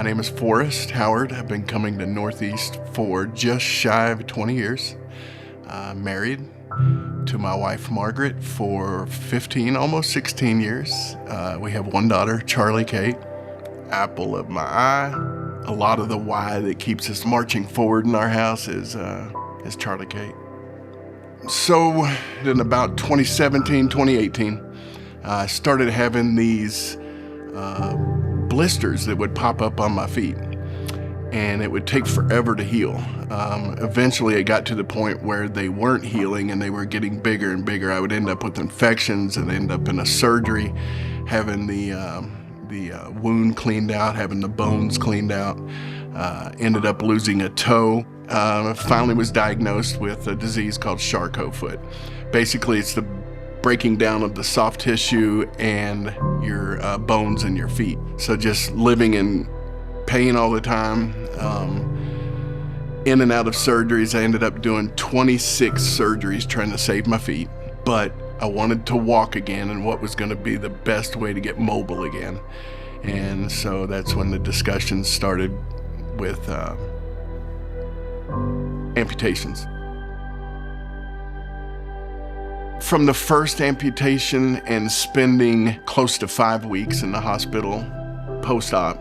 My name is Forrest Howard. I've been coming to Northeast for just shy of 20 years. Married to my wife, Margaret, for 15, almost 16 years. We have one daughter, Charlie Kate, apple of my eye. A lot of the why that keeps us marching forward in our house is Charlie Kate. So in about 2017, 2018, I started having these blisters that would pop up on my feet, and it would take forever to heal. Eventually it got to the point where they weren't healing and they were getting bigger and bigger. I would end up with infections and end up in a surgery, having the wound cleaned out, having the bones cleaned out, ended up losing a toe. Finally was diagnosed with a disease called Charcot foot. Basically, it's the breaking down of the soft tissue and your bones in your feet. So just living in pain all the time, in and out of surgeries. I ended up doing 26 surgeries trying to save my feet, but I wanted to walk again and what was going to be the best way to get mobile again. And so that's when the discussions started with amputations. From the first amputation and spending close to 5 weeks in the hospital post-op,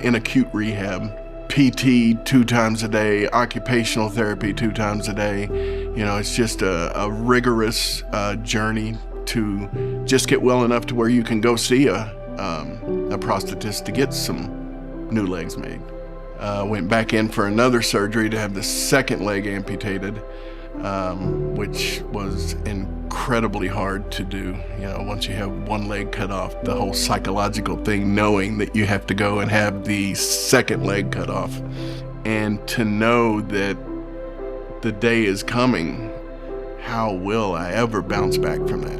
in acute rehab, PT 2 times a day, occupational therapy 2 times a day. You know, it's just a rigorous journey to just get well enough to where you can go see a prosthetist to get some new legs made. Went back in for another surgery to have the second leg amputated, which was incredibly hard to do. You know, once you have one leg cut off, the whole psychological thing, knowing that you have to go and have the second leg cut off, and to know that the day is coming, how will I ever bounce back from that?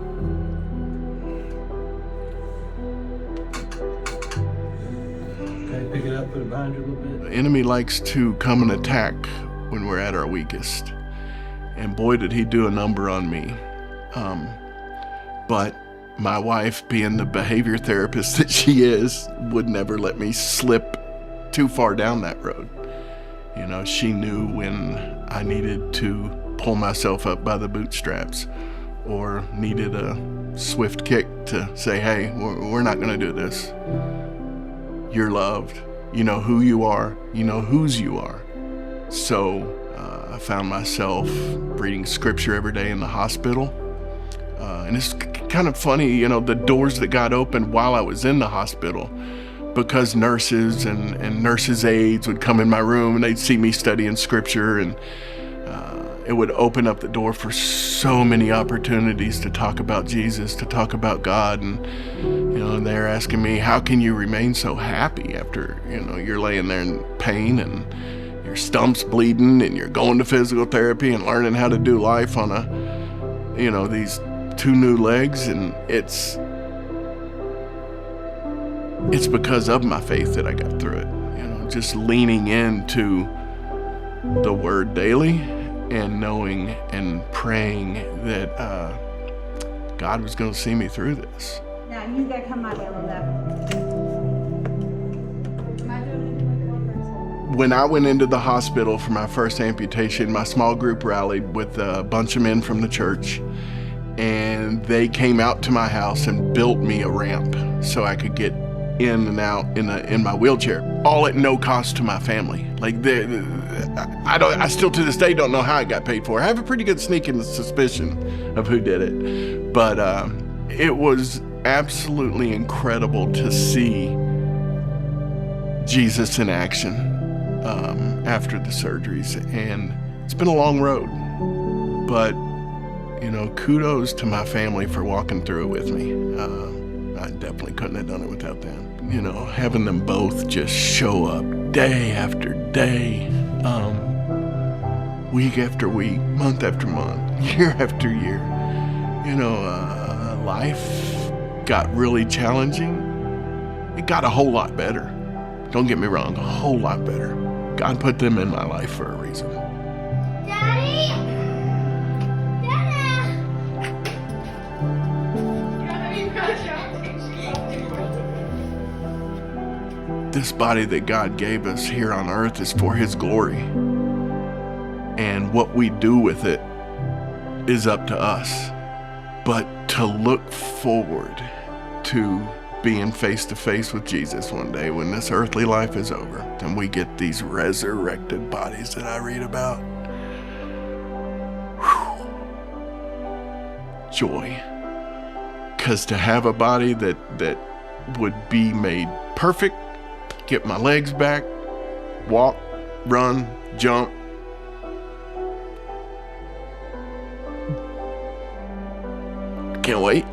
Okay, pick it up, put it behind you a little bit. The enemy likes to come and attack when we're at our weakest. And boy, did he do a number on me. But my wife, being the behavior therapist that she is, would never let me slip too far down that road. You know, she knew when I needed to pull myself up by the bootstraps or needed a swift kick to say, hey, we're not gonna do this. You're loved. You know who you are. You know whose you are. So I found myself reading scripture every day in the hospital. And it's kind of funny, you know, the doors that got opened while I was in the hospital, because nurses and nurses' aides would come in my room and they'd see me studying scripture, and it would open up the door for so many opportunities to talk about Jesus, to talk about God. And, you know, they're asking me, how can you remain so happy after, you know, you're laying there in pain and your stump's bleeding and you're going to physical therapy and learning how to do life on these 2 new legs. And it's because of my faith that I got through it. You know, just leaning into the word daily and knowing and praying that God was going to see me through this. Now you gotta come my way a little bit. When I went into the hospital for my first amputation, my small group rallied with a bunch of men from the church, and they came out to my house and built me a ramp so I could get in and out in my wheelchair, all at no cost to my family. Like, I still to this day don't know how it got paid for. I have a pretty good sneaking suspicion of who did it, but it was absolutely incredible to see Jesus in action after the surgeries. And it's been a long road, but you know, kudos to my family for walking through it with me. I definitely couldn't have done it without them. You know, having them both just show up day after day, week after week, month after month, year after year. You know, life got really challenging. It got a whole lot better. Don't get me wrong, a whole lot better. God put them in my life for a reason. Daddy! this body that God gave us here on earth is for His glory. And what we do with it is up to us. But to look forward to being face to face with Jesus one day when this earthly life is over and we get these resurrected bodies that I read about. Whew. Joy. Because to have a body that would be made perfect, get my legs back, walk, run, jump. Can't wait.